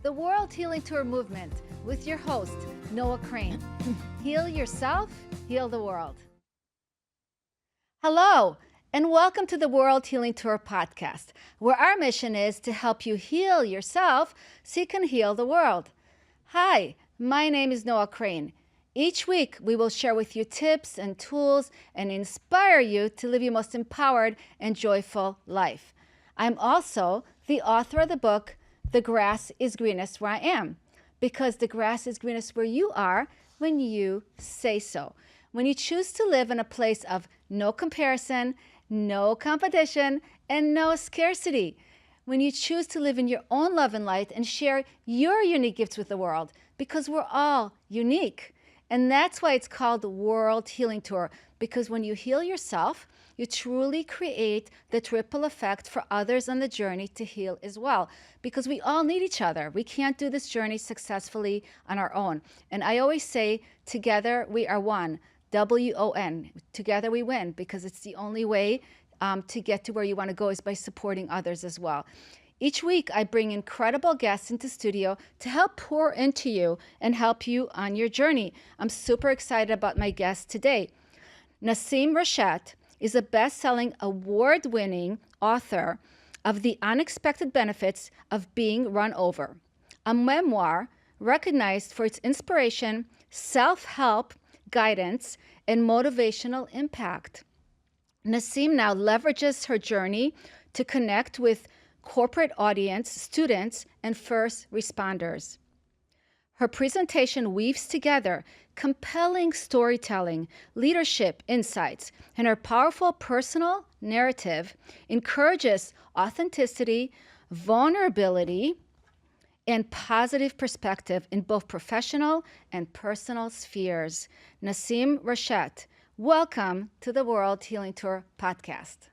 the World Healing Tour movement with your host, Noah Crane. Heal yourself, heal the world. Hello, and welcome to the World Healing Tour podcast, where our mission is to help you heal yourself so you can heal the world. Hi, my name is Noah Crane. Each week, we will share with you tips and tools and inspire you to live your most empowered and joyful life. I'm also the author of the book, The Grass is Greenest Where I Am, because the grass is greenest where you are when you say so. When you choose to live in a place of no comparison, no competition, and no scarcity. When you choose to live in your own love and light and share your unique gifts with the world, because we're all unique. And that's why it's called the World Healing Tour, because when you heal yourself, you truly create the ripple effect for others on the journey to heal as well, because we all need each other. We can't do this journey successfully on our own. And I always say, together we are one, WON. Together we win, because it's the only way to get to where you want to go is by supporting others as well. Each week, I bring incredible guests into studio to help pour into you and help you on your journey. I'm super excited about my guest today. Naseem Rochette is a best-selling, award-winning author of The Unexpected Benefits of Being Run Over, a memoir recognized for its inspiration, self-help, guidance, and motivational impact. Naseem now leverages her journey to connect with corporate audience, students, and first responders. Her presentation weaves together compelling storytelling, leadership insights, and her powerful personal narrative encourages authenticity, vulnerability, and positive perspective in both professional and personal spheres. Naseem Rochette, welcome to the World Healing Tour podcast.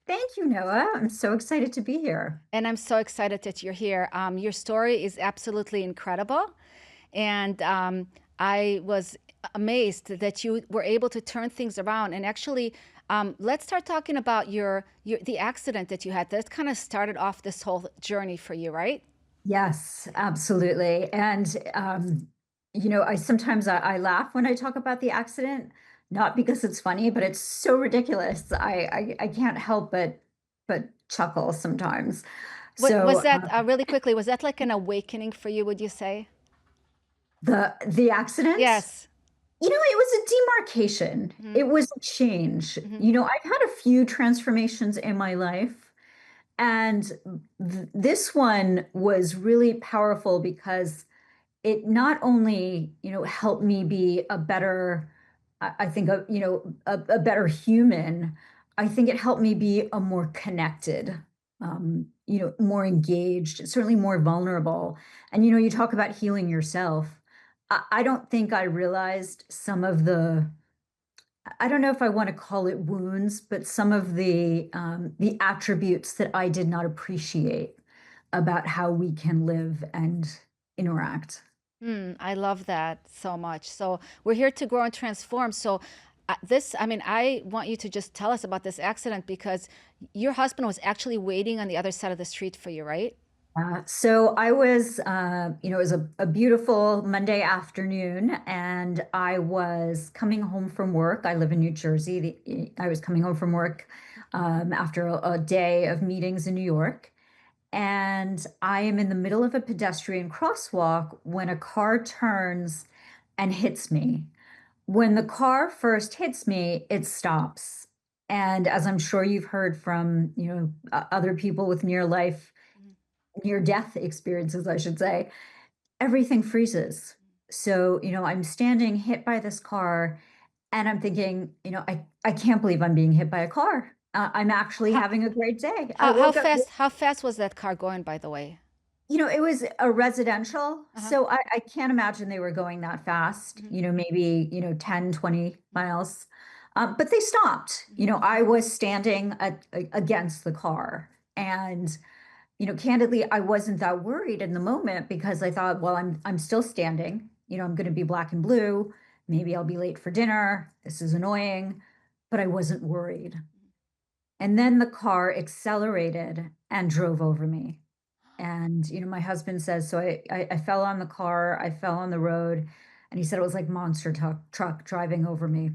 Thank you, Noah. I'm so excited to be here. And I'm so excited that you're here. Your story is absolutely incredible. And I was amazed that you were able to turn things around. And actually, let's start talking about the accident that you had. That kind of started off this whole journey for you, right? Yes, absolutely. And I sometimes I laugh when I talk about the accident, not because it's funny, but it's so ridiculous. I can't help but chuckle sometimes. What So was that, really quickly, was that like an awakening for you, would you say? the accident, Yes. it was a demarcation. Mm-hmm. It was a change. Mm-hmm. I've had a few transformations in my life. And this one was really powerful because it not only, helped me be a better, I think, a better human. I think it helped me be a more connected, more engaged, certainly more vulnerable. And, you talk about healing yourself. I don't think I realized some of I don't know if I want to call it wounds, but some of the attributes that I did not appreciate about how we can live and interact. I love that so much. So we're here to grow and transform. So I want you to just tell us about this accident because your husband was actually waiting on the other side of the street for you, right? So I was, it was a beautiful Monday afternoon, and I was coming home from work. I live in New Jersey. I was coming home from work after a day of meetings in New York. And I am in the middle of a pedestrian crosswalk when a car turns and hits me. When the car first hits me, it stops. And as I'm sure you've heard from, other people with near death experiences, I should say, everything freezes. So, I'm standing hit by this car and I'm thinking, I can't believe I'm being hit by a car. I'm actually How having a great day. I how woke up. fast was that car going, by the way? It was a residential, Uh-huh. so I can't imagine they were going that fast, Mhm. maybe, 10, 20 Mhm. miles. But they stopped. Mhm. I was standing against the car. And, candidly, I wasn't that worried in the moment because I thought, well, I'm still standing. I'm going to be black and blue. Maybe I'll be late for dinner. This is annoying. But I wasn't worried. And then the car accelerated and drove over me. And, my husband says, so I fell on the car, I fell on the road, and he said it was like monster truck driving over me.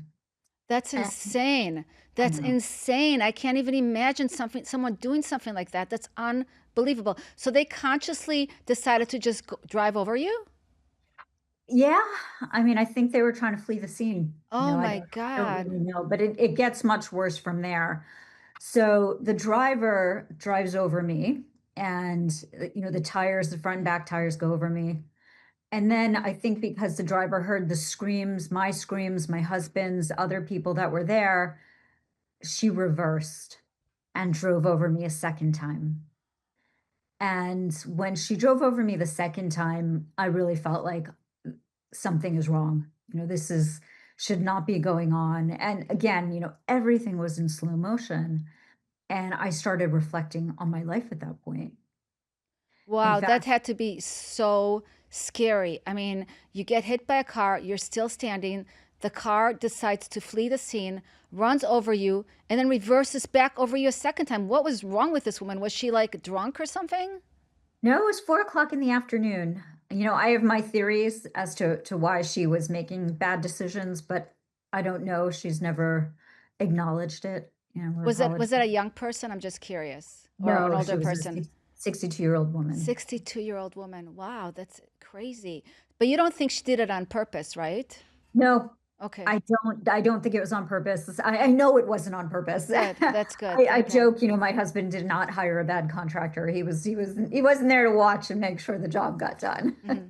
That's And insane. I That's know. insane. I can't even imagine someone doing something like that. That's unbelievable. So they consciously decided to just drive over you? Yeah, I mean, I think they were trying to flee the scene. Oh I my don't God. really know, but it gets much worse from there. So the driver drives over me, and the tires, the front and back tires go over me. And then I think because the driver heard the screams, my husband's, other people that were there, she reversed and drove over me a second time. And when she drove over me the second time, I really felt like something is wrong. This is should not be going on. And again, everything was in slow motion. And I started reflecting on my life at that point. In Wow, that fact, had to be so scary. I mean, you get hit by a car, you're still standing, the car decides to flee the scene, runs over you, and then reverses back over you a second time. What was wrong with this woman? Was she like drunk or something? no, it was 4 o'clock in the afternoon. I have my theories as to why she was making bad decisions, but I don't know. She's never acknowledged it, or Was that a apologized. young person? I'm just curious. Or an No, older she was a person? 62-year-old woman. 62-year-old woman. Wow, that's crazy. But you don't think she did it on purpose, right? No, Okay. I don't think it was on purpose. I know it wasn't on purpose. Good. I, That's good. I Thank God. joke, my husband did not hire a bad contractor. He wasn't there to watch and make sure the job got done. Hmm.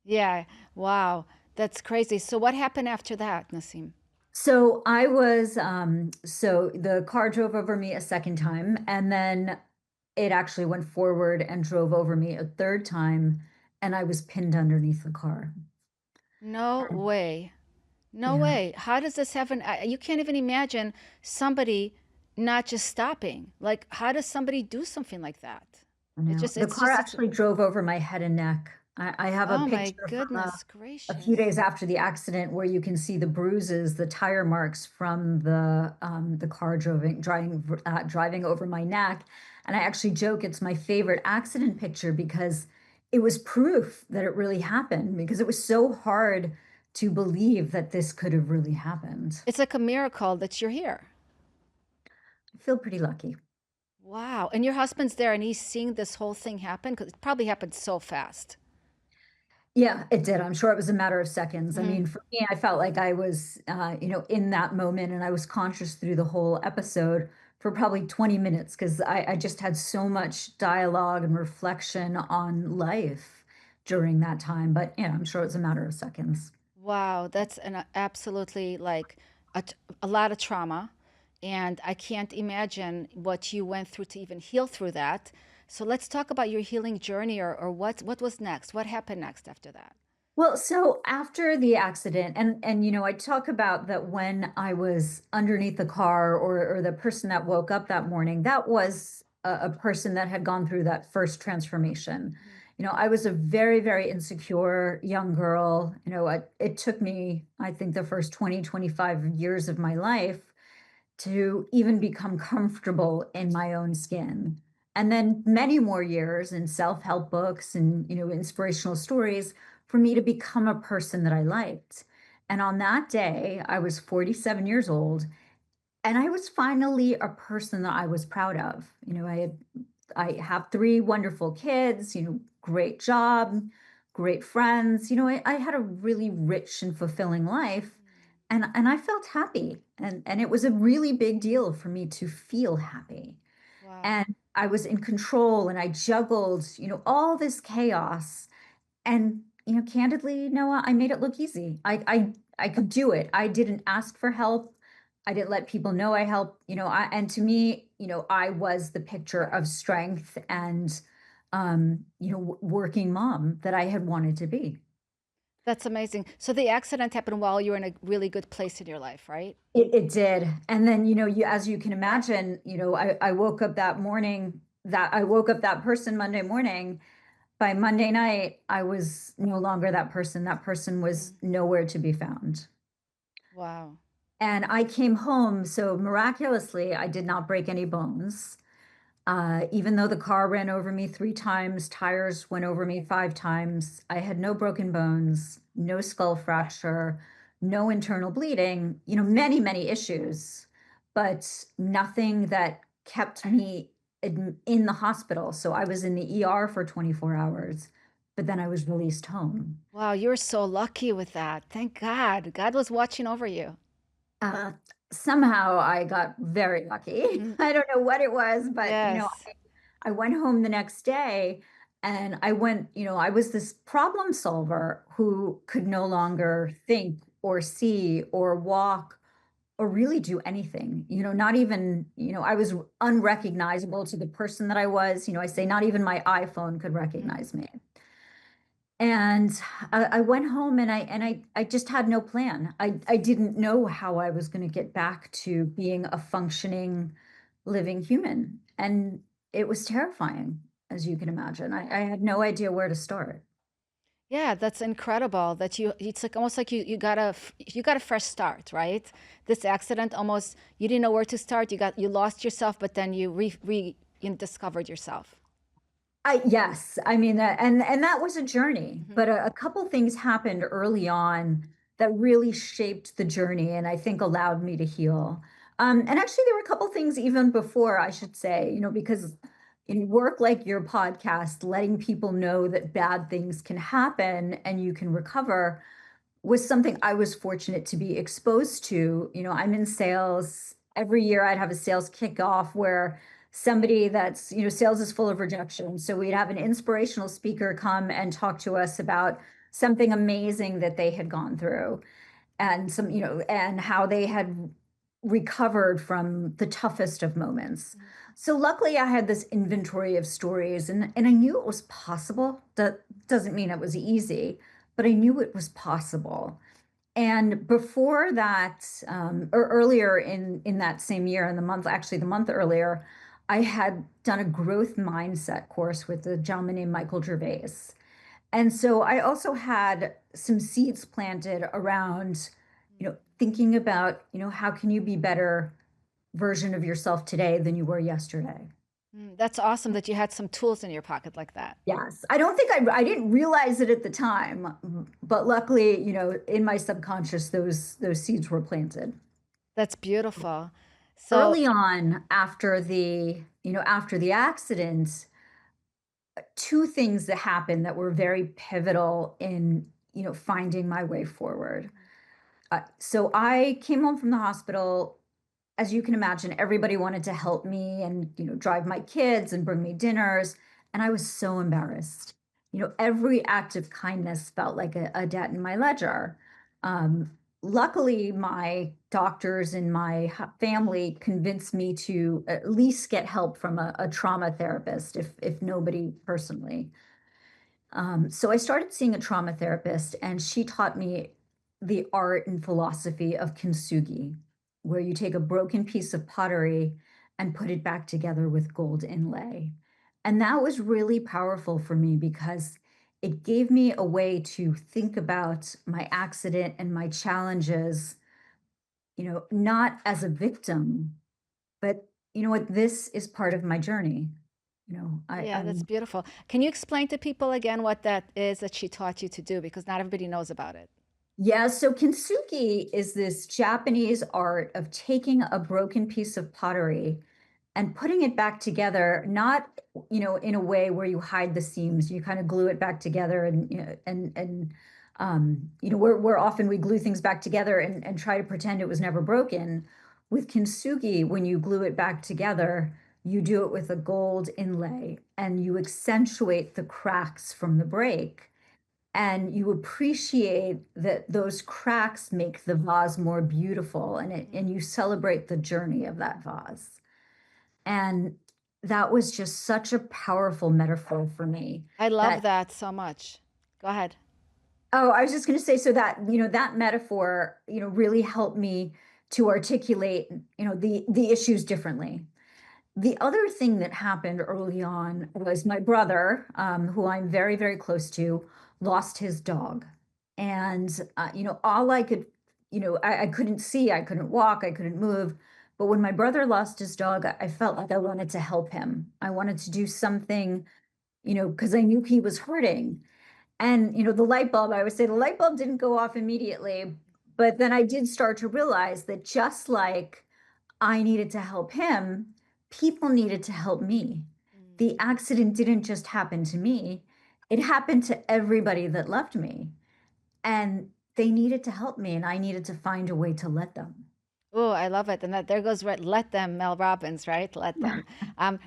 Yeah. Wow. That's crazy. So what happened after that, Naseem? So the car drove over me a second time, and then it actually went forward and drove over me a third time, and I was pinned underneath the car. No way. No Yeah, way. How does this happen? You can't even imagine somebody not just stopping. Like, how does somebody do something like that? I know. The car It's, actually drove over my head and neck. I have a oh my picture from goodness a few gracious. days after the accident where you can see the bruises, the tire marks from the car driving over my neck. And I actually joke it's my favorite accident picture because it was proof that it really happened because it was so hard to believe that this could have really happened. It's like a miracle that you're here. I feel pretty lucky. Wow. And your husband's there and he's seeing this whole thing happen because it probably happened so fast. Yeah, it did. I'm sure it was a matter of seconds. I Hmm. mean, for me, I felt like I was, in that moment, and I was conscious through the whole episode for probably 20 minutes because I just had so much dialogue and reflection on life during that time. But I'm sure it was a matter of seconds. Wow, that's an absolutely like a, t- a lot of trauma. And I can't imagine what you went through to even heal through that. So let's talk about your healing journey or what was next? What happened next after that? Well, so after the accident, and I talk about that when I was underneath the car, or the person that woke up that morning, that was a person that had gone through that first transformation. Mhm. I was a very, very insecure young girl. It took me, I think, the first 20, 25 years of my life to even become comfortable in my own skin. And then many more years in self-help books and, inspirational stories for me to become a person that I liked. And on that day, I was 47 years old, and I was finally a person that I was proud of. I have three wonderful kids, great job, great friends. I had a really rich and fulfilling life, and I felt happy. And it was a really big deal for me to feel happy. Wow. And I was in control, and I juggled, all this chaos. And, candidly, Noah, I made it look easy. I could do it. I didn't ask for help. I didn't let people know I helped. And to me, I was the picture of strength and, working mom that I had wanted to be. That's amazing. So the accident happened while you were in a really good place in your life, right? It did. And then, as you can imagine, I woke up that morning, that I woke up that person Monday morning. By Monday night, I was no longer that person. That person was Mhm. nowhere to be found. Wow. And I came home, so miraculously, I did not break any bones. Even though the car ran over me 3 times, tires went over me 5 times, I had no broken bones, no skull fracture, no internal bleeding, many, many issues, but nothing that kept me in the hospital. So I was in the ER for 24 hours, but then I was released home. Wow, you're so lucky with that. Thank God. God was watching over you. Uh, Somehow I got very lucky. Mhm. I don't know what it was, but Yes. I went home the next day and I was this problem solver who could no longer think or see or walk or really do anything. Not even, I was unrecognizable to the person that I was. I say not even my iPhone could Mhm. recognize me. And I went home and I just had no plan. I didn't know how I was going to get back to being a functioning, living human. And it was terrifying, as you can imagine. I had no idea where to start. Yeah, that's incredible that it's like almost like you got a fresh start, right? This accident almost you didn't know where to start. You lost yourself, but then you discovered yourself. Yes, I mean that, and that was a journey, Mhm. but a couple things happened early on that really shaped the journey, and I think allowed me to heal. And actually, there were a couple things even before, I should say, because in work like your podcast, letting people know that bad things can happen and you can recover was something I was fortunate to be exposed to. I'm in sales. Every year I'd have a sales kickoff where somebody sales is full of rejection. So we'd have an inspirational speaker come and talk to us about something amazing that they had gone through and and how they had recovered from the toughest of moments. Mhm. So luckily I had this inventory of stories and I knew it was possible. That doesn't mean it was easy, but I knew it was possible. And before that, or earlier in that same year, in the month, actually the month earlier, I had done a growth mindset course with a gentleman named Michael Gervais. And so I also had some seeds planted around, thinking about, how can you be better version of yourself today than you were yesterday? That's awesome that you had some tools in your pocket like that. Yes. I don't think I didn't realize it at the time, but luckily, in my subconscious, those seeds were planted. That's beautiful. So, Early on, after the accident, two things that happened that were very pivotal in, finding my way forward. So I came home from the hospital. As you can imagine, everybody wanted to help me and, drive my kids and bring me dinners. And I was so embarrassed. Every act of kindness felt like a debt in my ledger. Luckily, my doctors and my family convinced me to at least get help from a trauma therapist, if nobody personally. So I started seeing a trauma therapist, and she taught me the art and philosophy of kintsugi, where you take a broken piece of pottery and put it back together with gold inlay. And that was really powerful for me because it gave me a way to think about my accident and my challenges, not as a victim, but you know what, this is part of my journey. yeah, that's I'm beautiful. Can you explain to people again what that is that she taught you to do? Because not everybody knows about it. Yeah, so kintsugi is this Japanese art of taking a broken piece of pottery and putting it back together, not, in a way where you hide the seams. You kind of glue it back together and, where often we glue things back together and try to pretend it was never broken. With kintsugi, when you glue it back together, you do it with a gold inlay and you accentuate the cracks from the break, and you appreciate that those cracks make the vase more beautiful, and you celebrate the journey of that vase. And that was just such a powerful metaphor for me. I love That that so much. Go ahead. Oh, I was just going to say, so that, that metaphor, really helped me to articulate, the issues differently. The other thing that happened early on was my brother, who I'm very, very close to, lost his dog. And, all I could, I couldn't see, I couldn't walk, I couldn't move, But when my brother lost his dog, I felt like I wanted to help him. I wanted to do something, because I knew he was hurting. And, the light bulb, I would say the light bulb didn't go off immediately, but then I did start to realize that just like I needed to help him, people needed to help me. The accident didn't just happen to me, it happened to everybody that loved me. And they needed to help me, and I needed to find a way to let them. Oh, I love it. And that there goes right, let them, Mel Robbins, right? Let them.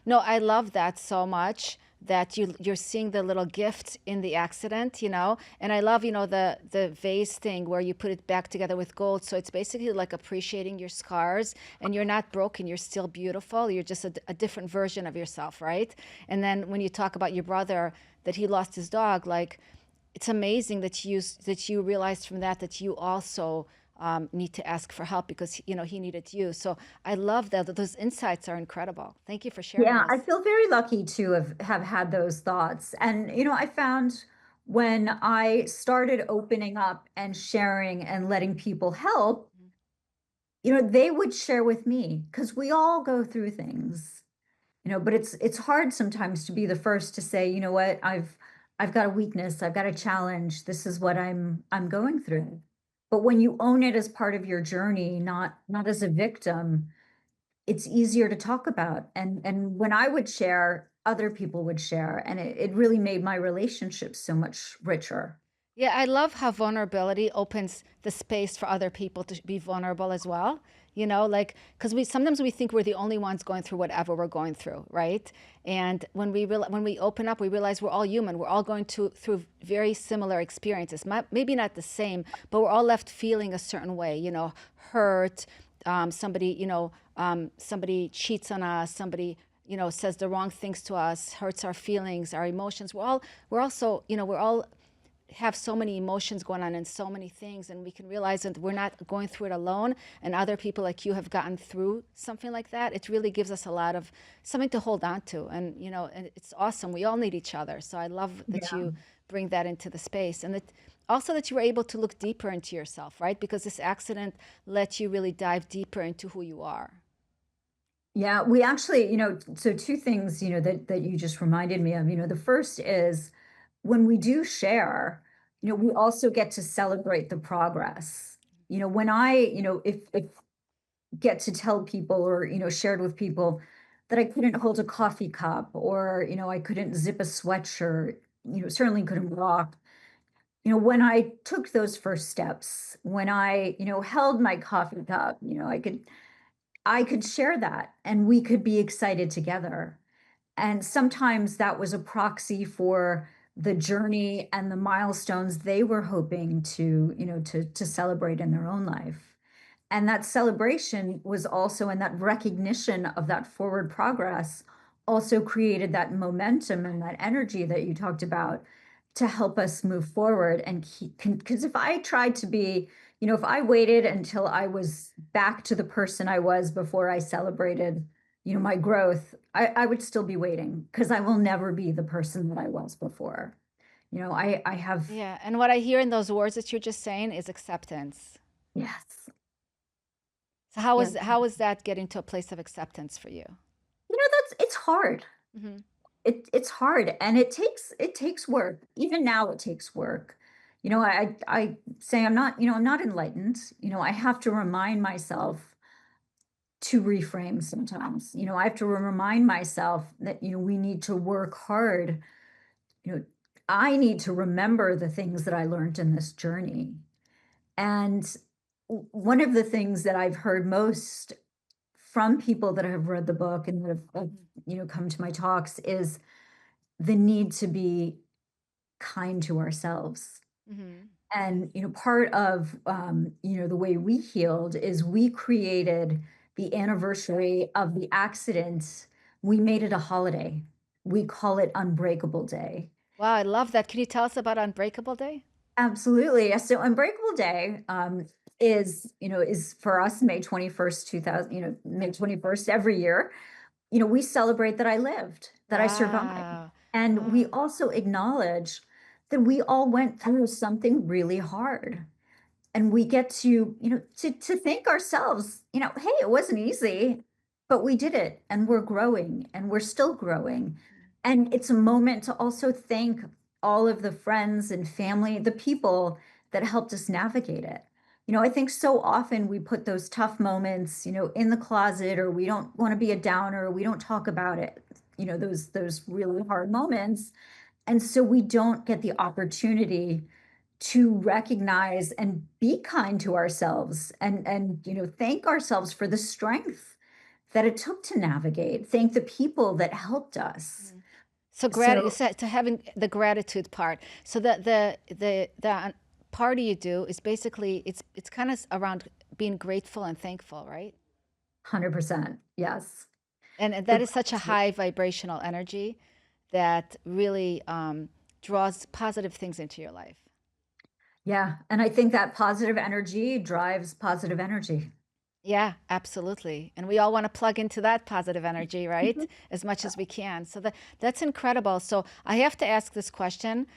No, I love that so much that you're seeing the little gift in the accident, And I love, the vase thing where you put it back together with gold. So it's basically like appreciating your scars, and you're not broken, you're still beautiful. You're just a different version of yourself, right? And then when you talk about your brother that he lost his dog, like it's amazing that you realized from that you also need to ask for help because he needed you. So I love that. Those insights are incredible. Thank you for sharing Yeah, I those. feel very lucky to have had those thoughts. And, I found when I started opening up and sharing and letting people help, they would share with me because we all go through things, but it's hard sometimes to be the first to say, you know what, I've got a weakness, I've got a challenge, this is what I'm going through. But when you own it as part of your journey, not as a victim, it's easier to talk about. And when I would share, other people would share, and it really made my relationships so much richer. Yeah, I love how vulnerability opens the space for other people to be vulnerable as well. Like because we sometimes we think we're the only ones going through whatever we're going through, right? And when we open up, we realize we're all human. We're all going through very similar experiences. Maybe not the same, but we're all left feeling a certain way. Hurt. Somebody, somebody cheats on us. Somebody, says the wrong things to us, hurts our feelings, our emotions. We're also, we're all have so many emotions going on and so many things, and we can realize that we're not going through it alone, and other people like you have gotten through something like that. It really gives us a lot of something to hold on to, and it's awesome. We all need each other, so I love that Yeah. you bring that into the space, and that also that you were able to look deeper into yourself, right? Because this accident let you really dive deeper into who you are. Yeah, we actually, so two things, that you just reminded me of. The first is when we do share, we also get to celebrate the progress. When I, if get to tell people or, shared with people that I couldn't hold a coffee cup or, I couldn't zip a sweatshirt, certainly couldn't walk. When I took those first steps, when I, held my coffee cup, I could share that and we could be excited together. And sometimes that was a proxy for the journey and the milestones they were hoping to, to celebrate in their own life. And that celebration was also, and that recognition of that forward progress also created that momentum and that energy that you talked about to help us move forward and keep, because if I tried to be, if I waited until I was back to the person I was before I celebrated, my growth, I would still be waiting because I will never be the person that I was before. I have, Yeah, and what I hear in those words that you're just saying is acceptance. yes. So how Yeah. is how is that getting to a place of acceptance for you? It's hard. Hmm. It's hard and it takes work. Even now it takes work. I say I'm not enlightened. I have to remind myself to reframe sometimes. I have to remind myself that, we need to work hard. You know, I need to remember the things that I learned in this journey. And one of the things that I've heard most from people that have read the book and that have come to my talks is the need to be kind to ourselves. Hmm. And, part of, the way we healed is we created the anniversary of the accident. We made it a holiday. We call it Unbreakable Day. Wow, I love that. Can you tell us about Unbreakable Day? Absolutely. Yeah, so Unbreakable Day is for us May 21st, 2000, May 21st every year. We celebrate that I lived, that I survived. Wow. And we Wow. also acknowledge that we all went through something really hard. and we get to, to thank ourselves, hey, it wasn't easy, but we did it and we're growing and we're still growing. And it's a moment to also thank all of the friends and family, the people that helped us navigate it. I think so often we put those tough moments, in the closet, or we don't want to be a downer, we don't talk about it, those really hard moments. And so we don't get the opportunity to recognize and be kind to ourselves, and thank ourselves for the strength that it took to navigate, thank the people that helped us. Mhm. So So to having the gratitude part. So the party you do is basically it's kind of around being grateful and thankful, right? 100%, yes. And The that is such a gratitude. high vibrational energy that really draws positive things into your life. Yeah, and I think that positive energy drives positive energy. Yeah, absolutely. And we all want to plug into that positive energy, right? Mhm. As much as we can. So that's incredible. So I have to ask this question,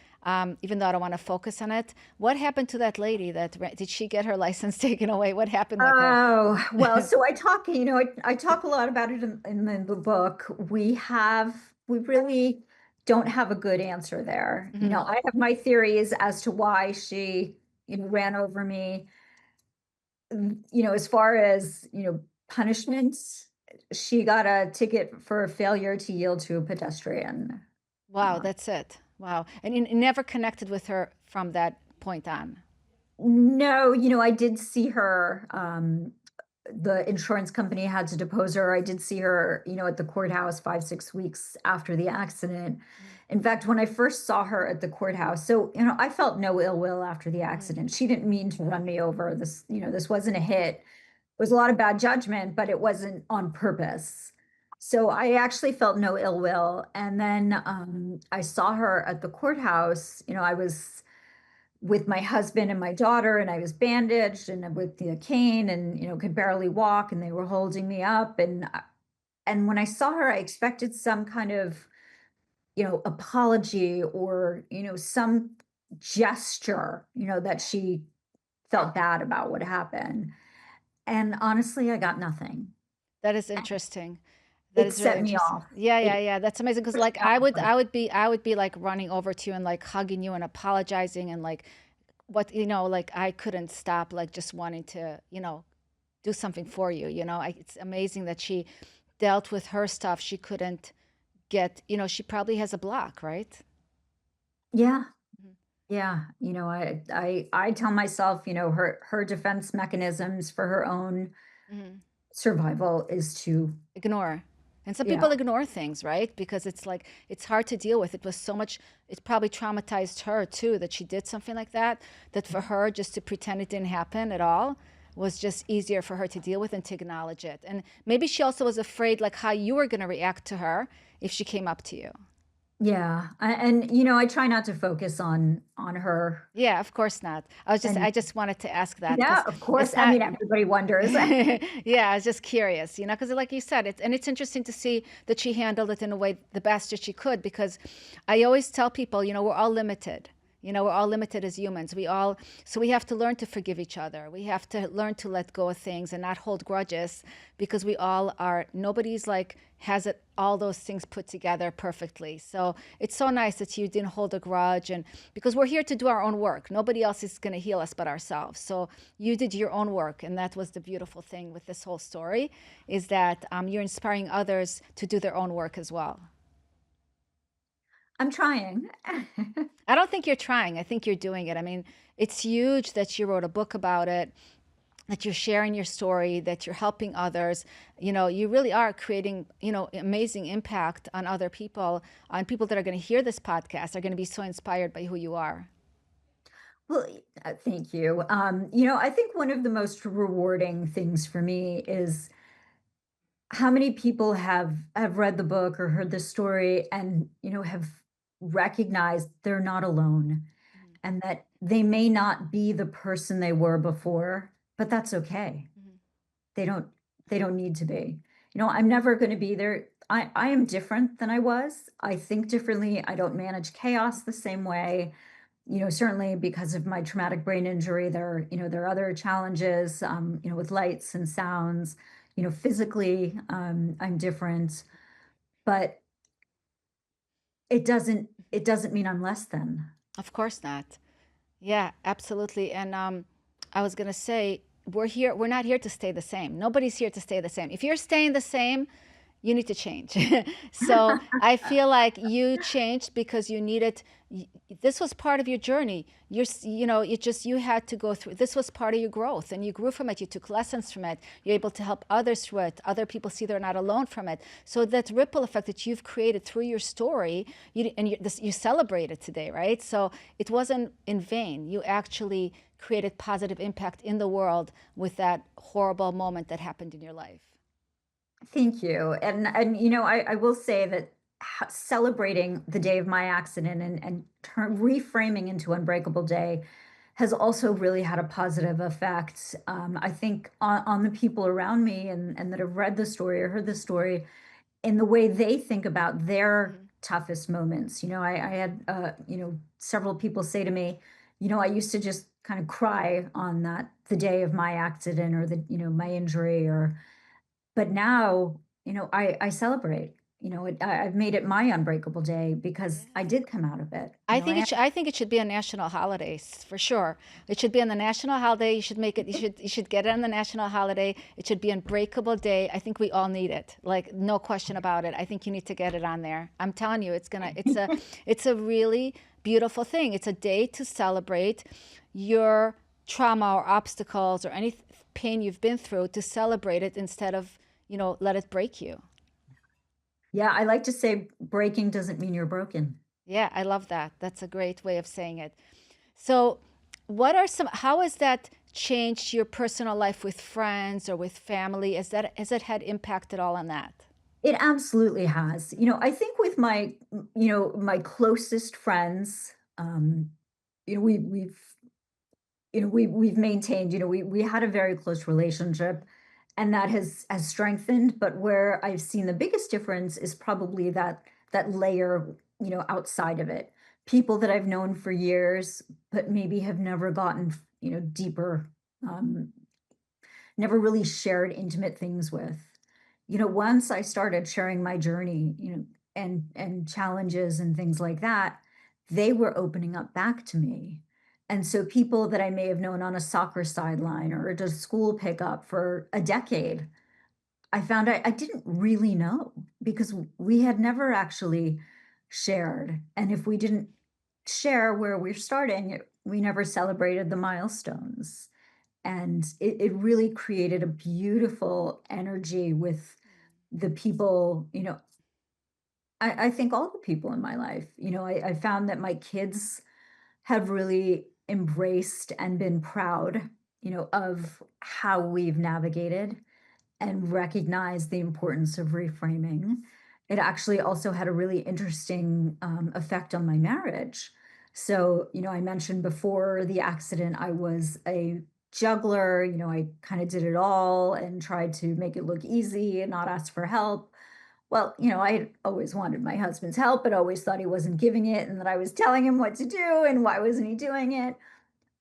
even though I don't want to focus on it. What happened to that lady did she get her license taken away? What happened with her? Oh, well, so I talk a lot about it in the book. We really don't have a good answer there. Hmm. I have my theories as to why she, ran over me. As far as, punishments, she got a ticket for failure to yield to a pedestrian. Wow, Uh, that's it. Wow. And you never connected with her from that point on. no, I did see her. The insurance company had to depose her. I did see her, at the courthouse 5, 6 weeks after the accident. In fact, when I first saw her at the courthouse, so, I felt no ill will after the Mm-hmm. accident. She didn't mean to run me over. This wasn't a hit. It was a lot of bad judgment, but it wasn't on purpose. So I actually felt no ill will. And then I saw her at the courthouse. I was with my husband and my daughter, and I was bandaged and with the cane, and could barely walk, and they were holding me up, and when I saw her, I expected some kind of apology, or some gesture, that she felt bad about what happened. And honestly, I got nothing. That is interesting. That It is really set me interesting. off. Yeah, It yeah, yeah. That's amazing. Because pushed like me off a cliff. I would be like running over to you and like hugging you and apologizing and like what like I couldn't stop like just wanting to do something for you. It's amazing that she dealt with her stuff. She couldn't get she probably has a block, right? Yeah. Mhm. Yeah, I tell myself, her defense mechanisms for her own Mhm. survival is to, Ignore. And some yeah, people ignore things, right? Because it's like it's hard to deal with. It was so much, it probably traumatized her too that she did something like that. That for her, just to pretend it didn't happen at all was just easier for her to deal with and to acknowledge it. And maybe she also was afraid, like how you were going to react to her if she came up to you. yeah. And I try not to focus on her. Yeah, of course not. And I just wanted to ask that yeah, because of course. it's I not. mean, everybody wonders. Yeah, I was just curious, because like you said, it's interesting to see that she handled it in a way the best that she could. Because I always tell people, we're all limited. We're all limited as humans. So we have to learn to forgive each other. We have to learn to let go of things and not hold grudges because we all are, nobody's like, has it, all those things put together perfectly. So it's so nice that you didn't hold a grudge. And because we're here to do our own work, nobody else is going to heal us but ourselves. So you did your own work. And that was the beautiful thing with this whole story is that you're inspiring others to do their own work as well. I'm trying. I don't think you're trying. I think you're doing it. I mean, it's huge that you wrote a book about it, that you're sharing your story, that you're helping others. You really are creating, amazing impact on other people, on people that are going to hear this podcast, are going to be so inspired by who you are. Well, thank you. I think one of the most rewarding things for me is how many people have read the book or heard the story, and have recognized they're not alone, Mhm. and that they may not be the person they were before, but that's okay. Mhm. They don't they don't need to be. I'm never going to be there. I am different than I was. I think differently. I don't manage chaos the same way. Certainly because of my traumatic brain injury, there are other challenges, with lights and sounds. Physically, I'm different, but it doesn't mean I'm less than. Of course not. Yeah, absolutely. And I was gonna say, we're not here to stay the same. Nobody's here to stay the same. If you're staying the same, you need to change. So I feel like you changed because you needed, this was part of your journey. You had to go through, this was part of your growth and you grew from it. You took lessons from it. You're able to help others through it. Other people see they're not alone from it. So that ripple effect that you've created through your story, you celebrate it today, right? So it wasn't in vain. You actually created positive impact in the world with that horrible moment that happened in your life. Thank you. And I will say that celebrating the day of my accident and reframing into Unbreakable Day has also really had a positive effect. I think on the people around me and that have read the story or heard the story in the way they think about their Mhm. toughest moments. I had several people say to me, I used to just kind of cry on the day of my accident or my injury or but now, I celebrate. I've made it my unbreakable day because I Yeah. did come out of it. You know, I I think it should be a national holiday for sure. It should be on the national holiday. You should make it. You should get it on the national holiday. It should be Unbreakable Day. I think we all need it. Like no question about it. I think you need to get it on there. I'm telling you, it's a really beautiful thing. It's a day to celebrate your trauma or obstacles or any pain you've been through, to celebrate it instead of let it break you. yeah, I like to say breaking doesn't mean you're broken. Yeah, I love that. That's a great way of saying it. So, how has that changed your personal life with friends or with family? Has it had impact at all on that? It absolutely has. I think with my closest friends, we've maintained, we had a very close relationship and that has strengthened, but where I've seen the biggest difference is probably that layer, outside of it. People that I've known for years, but maybe have never gotten, deeper, um, never really shared intimate things with. Once I started sharing my journey, and challenges and things like that, they were opening up back to me. And so people that I may have known on a soccer sideline or at a school pickup for a decade, I found I didn't really know because we had never actually shared. And if we didn't share where we're starting, we never celebrated the milestones. And it really created a beautiful energy with the people, I think all the people in my life. I found that my kids have really embraced and been proud, of how we've navigated and recognized the importance of reframing. It actually also had a really interesting effect on my marriage. So, I mentioned before the accident, I was a juggler. I kind of did it all and tried to make it look easy and not ask for help. Well, I had always wanted my husband's help, but always thought he wasn't giving it and that I was telling him what to do and why wasn't he doing it.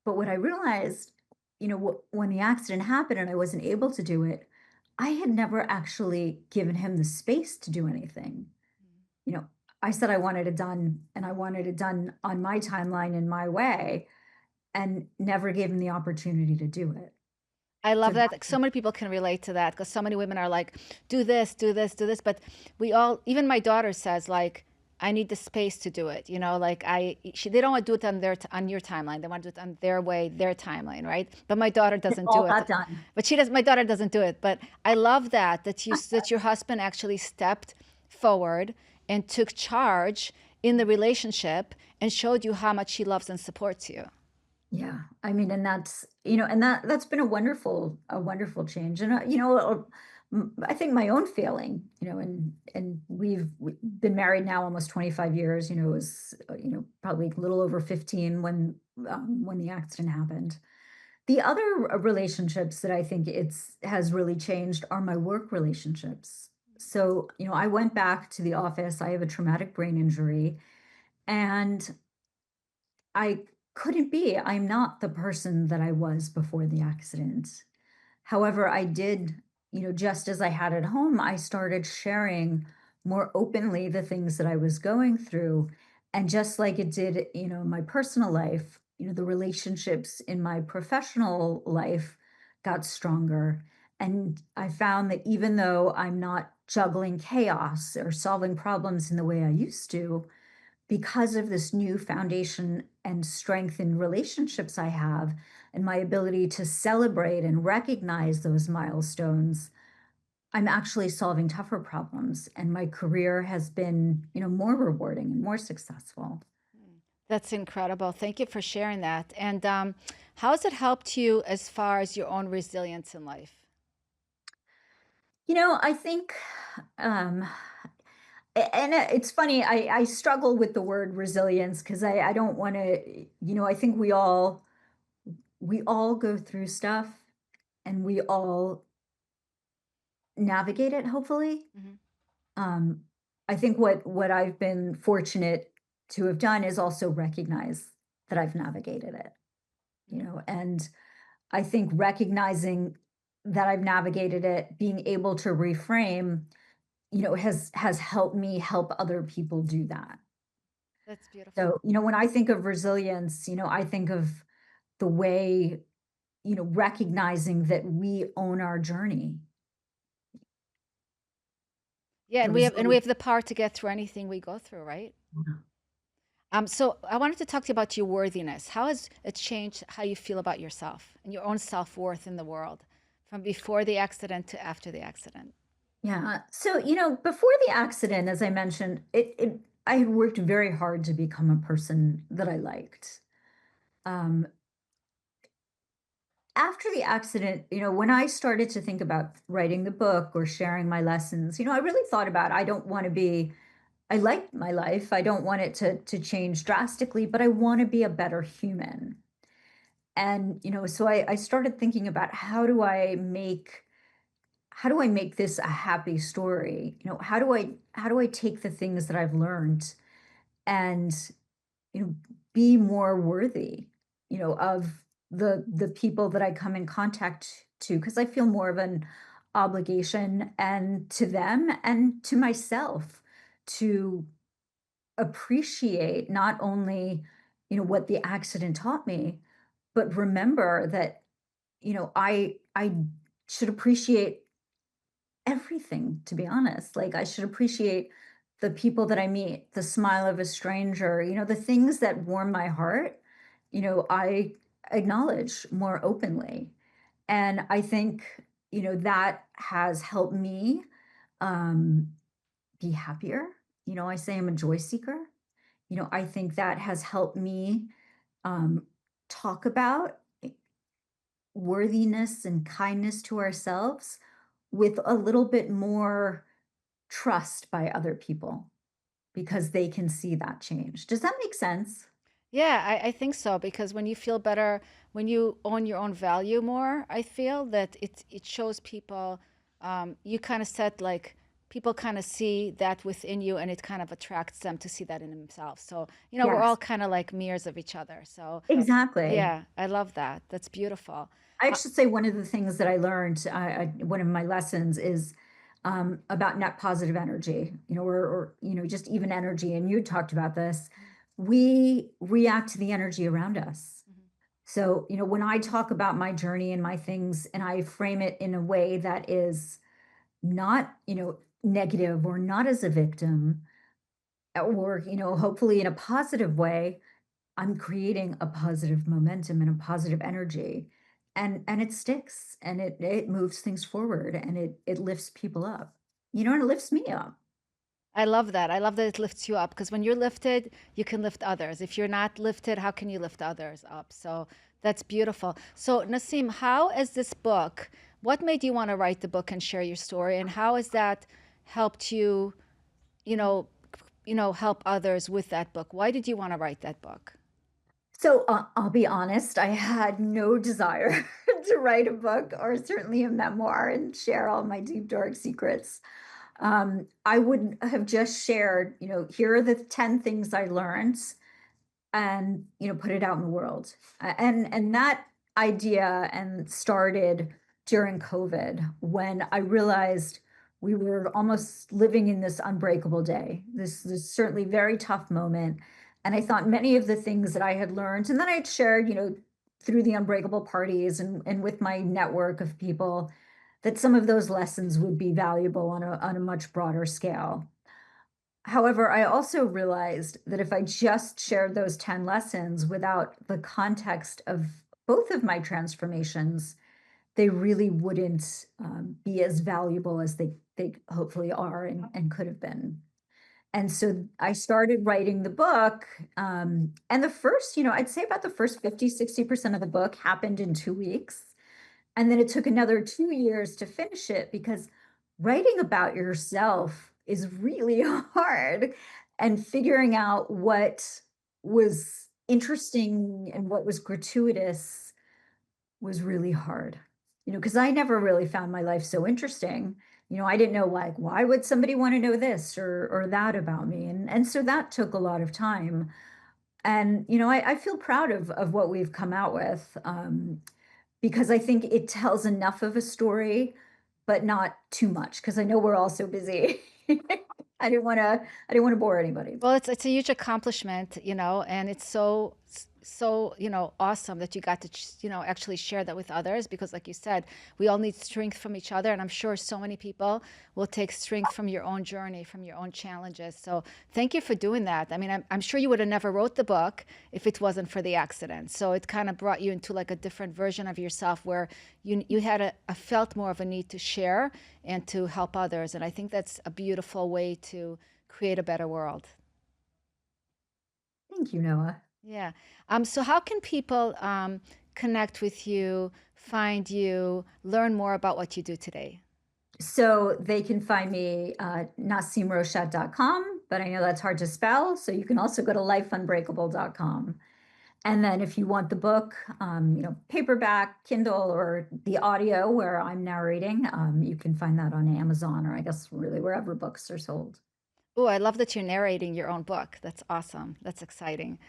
But what I realized, when the accident happened and I wasn't able to do it, I had never actually given him the space to do anything. You know, I said I wanted it done and I wanted it done on my timeline in my way and never gave him the opportunity to do it. I So love that. So many people can relate to that because so many women are like, do this, do this, do this. But even my daughter says like, I need the space to do it. Like they don't want to do it on on your timeline. They want to do it on their way, their timeline, right? But my daughter it doesn't do all it. got done. But she does. My daughter doesn't do it. But I love that your husband actually stepped forward and took charge in the relationship and showed you how much he loves and supports you. Yeah. I mean, and that's been a wonderful change. And I think my own failing, and we've been married now almost 25 years, it was, probably a little over 15 when the accident happened. The other relationships that I think it's has really changed are my work relationships. So, I went back to the office. I have a traumatic brain injury, and I couldn't be. I'm not the person that I was before the accident. However, I did, just as I had at home, I started sharing more openly the things that I was going through. And just like it did, in my personal life, the relationships in my professional life got stronger. And I found that even though I'm not juggling chaos or solving problems in the way I used to, because of this new foundation and strength in relationships I have and my ability to celebrate and recognize those milestones, I'm actually solving tougher problems. And my career has been, more rewarding and more successful. That's incredible. Thank you for sharing that. And how has it helped you as far as your own resilience in life? I think, um, and it's funny, I struggle with the word resilience because I don't want to, I think we all go through stuff and we all navigate it, hopefully. Hmm. Um, I think what I've been fortunate to have done is also recognize that I've navigated it, and I think recognizing that I've navigated it, being able to reframe, has helped me help other people do that. That's beautiful. So, when I think of resilience, I think of the way, recognizing that we own our journey. Yeah, The and we resilience. have the power to get through anything we go through, right? So I wanted to talk to you about your worthiness. How has it changed how you feel about yourself and your own self-worth in the world from before the accident to after the accident? Yeah. So, before the accident, as I mentioned, I had worked very hard to become a person that I liked. Um, After the accident, when I started to think about writing the book or sharing my lessons, I really thought about I don't want to be, I like my life. I don't want it to change drastically, but I want to be a better human. And, so I started thinking about how do I make this a happy story? How do I take the things that I've learned and, you know, be more worthy, of the people that I come in contact to, because I feel more of an obligation and to them and to myself to appreciate not only, what the accident taught me, but remember that, I should appreciate everything, to be honest. Like, I should appreciate the people that I meet, the smile of a stranger, the things that warm my heart, I acknowledge more openly. And I think, that has helped me um, be happier. I say I'm a joy seeker. I think that has helped me um, talk about worthiness and kindness to ourselves with a little bit more trust by other people because they can see that change. Does that make sense? Yeah, I think so because when you feel better, when you own your own value more, I feel that it shows people. You kind of said like people kind of see that within you, and it kind of attracts them to see that in themselves. So we're all Yes, kind of like mirrors of each other. So exactly. yeah, I love that. That's beautiful. I Uh, should say one of the things that I learned, one of my lessons is about net positive energy, or just even energy. And you talked about this. We react to the energy around us. mhm. So, when I talk about my journey and my things, and I frame it in a way that is not, negative or not as a victim, or, hopefully in a positive way, I'm creating a positive momentum and a positive energy. And it sticks and it moves things forward and it lifts people up. And it lifts me up. I love that. I love that it lifts you up because when you're lifted, you can lift others. If you're not lifted, how can you lift others up? So that's beautiful. So, Naseem, how is this book? What made you want to write the book and share your story? And how has that helped you, you know, help others with that book? Why did you want to write that book? So I'll be honest, I had no desire to write a book or certainly a memoir and share all my deep, dark secrets. I would have just shared, here are the 10 things I learned. and, put it out in the world. And that idea and started during COVID when I realized we were almost living in this unbreakable day, this certainly very tough moment. And I thought many of the things that I had learned, and then I had shared, through the unbreakable parties and with my network of people, that some of those lessons would be valuable on a much broader scale. However, I also realized that if I just shared those 10 lessons without the context of both of my transformations, they really wouldn't be as valuable as they hopefully are and could have been. And so I started writing the book. And the first, I'd say about the first 50, 60% of the book happened in 2 weeks. And then it took another 2 years to finish it because writing about yourself is really hard. And figuring out what was interesting and what was gratuitous was really hard. Because I never really found my life so interesting. I didn't know, like, why would somebody want to know this or that about me? And so that took a lot of time. And I feel proud of what we've come out with. Because I think it tells enough of a story, but not too much, because I know we're all so busy. I didn't want to bore anybody. Well, it's a huge accomplishment, and it's so awesome that you got to actually share that with others, because like you said, we all need strength from each other, and I'm sure so many people will take strength from your own journey, from your own challenges. So thank you for doing that. I mean, I'm sure you would have never wrote the book if it wasn't for the accident. So it kind of brought you into like a different version of yourself where you had a felt more of a need to share and to help others, and I think that's a beautiful way to create a better world. Thank you, Noah. Yeah. So how can people connect with you, find you, learn more about what you do today? So they can find me naseemrochette.com, but I know that's hard to spell. So you can also go to lifeunbreakable.com. And then if you want the book, paperback, Kindle, or the audio where I'm narrating, you can find that on Amazon, or I guess really wherever books are sold. Oh, I love that you're narrating your own book. That's awesome. That's exciting.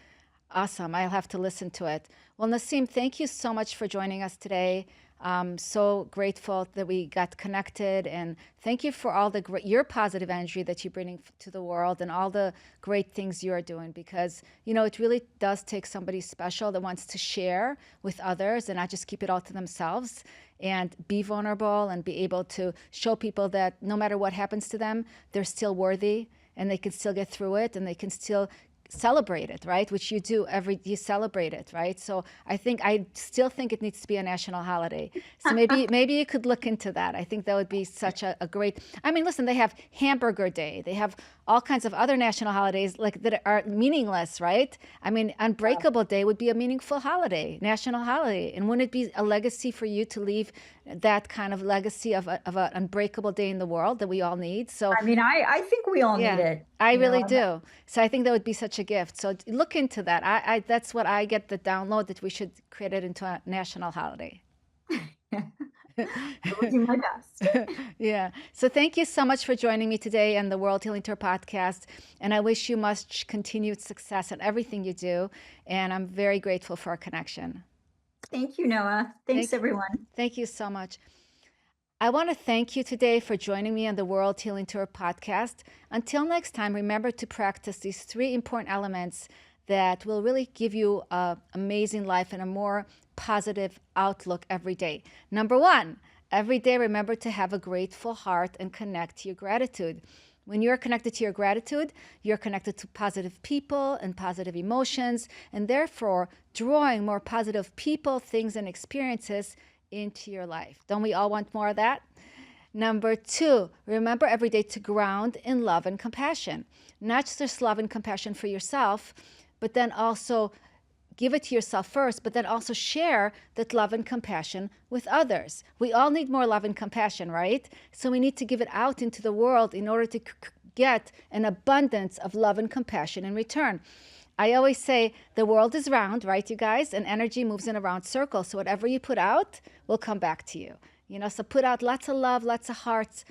Awesome. I'll have to listen to it. Well, Naseem, thank you so much for joining us today. I'm so grateful that we got connected, and thank you for all the your positive energy that you're bringing to the world and all the great things you are doing, because, it really does take somebody special that wants to share with others and not just keep it all to themselves, and be vulnerable and be able to show people that no matter what happens to them, they're still worthy and they can still get through it and they can still celebrate it, right? Which you do you celebrate it, right? So I still think it needs to be a national holiday. So maybe you could look into that. I think that would be such a great, I mean, listen, they have Hamburger Day. They have all kinds of other national holidays like that are meaningless, right? I mean, Unbreakable Day would be a meaningful holiday, national holiday. And wouldn't it be a legacy for you to leave that kind of legacy of an unbreakable day in the world that we all need? So I mean, I think we all need yeah, it. I really do. So I think that would be such a gift. So look into that. I that's what I get the download, that we should create it into a national holiday. I will do my best. Yeah. So thank you so much for joining me today on the World Healing Tour podcast. And I wish you much continued success in everything you do. And I'm very grateful for our connection. Thank you, Noah. Thanks, Thank, everyone. thank you so much. I want to thank you today for joining me on the World Healing Tour podcast. Until next time, remember to practice these 3 important elements that will really give you an amazing life and a more positive outlook every day. Number 1, every day remember to have a grateful heart and connect to your gratitude. When you're connected to your gratitude, you're connected to positive people and positive emotions, and therefore drawing more positive people, things, and experiences into your life. Don't we all want more of that? Number 2, remember every day to ground in love and compassion. Not just love and compassion for yourself, but then also give it to yourself first, but then also share that love and compassion with others. We all need more love and compassion, right? So we need to give it out into the world in order to get an abundance of love and compassion in return. I always say the world is round, right, you guys? And energy moves in a round circle. So whatever you put out will come back to you. So put out lots of love, lots of hearts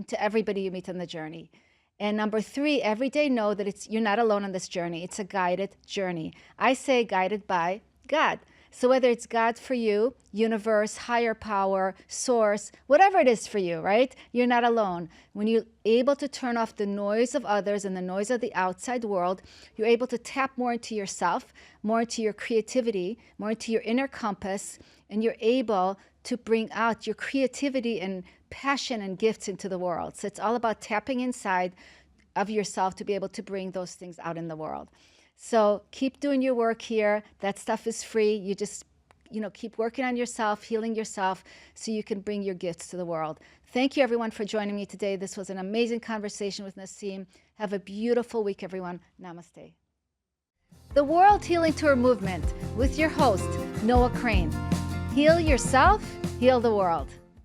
to everybody you meet on the journey. And number 3, every day know that you're not alone on this journey. It's a guided journey. I say guided by God. So whether it's God for you, universe, higher power, source, whatever it is for you, right? You're not alone. When you're able to turn off the noise of others and the noise of the outside world, you're able to tap more into yourself, more into your creativity, more into your inner compass, and you're able to bring out your creativity and passion and gifts into the world. So it's all about tapping inside of yourself to be able to bring those things out in the world. So keep doing your work here. That stuff is free. You just, keep working on yourself, healing yourself so you can bring your gifts to the world. Thank you, everyone, for joining me today. This was an amazing conversation with Naseem. Have a beautiful week, everyone. Namaste. The World Healing Tour Movement with your host, Noah Crane. Heal yourself, heal the world.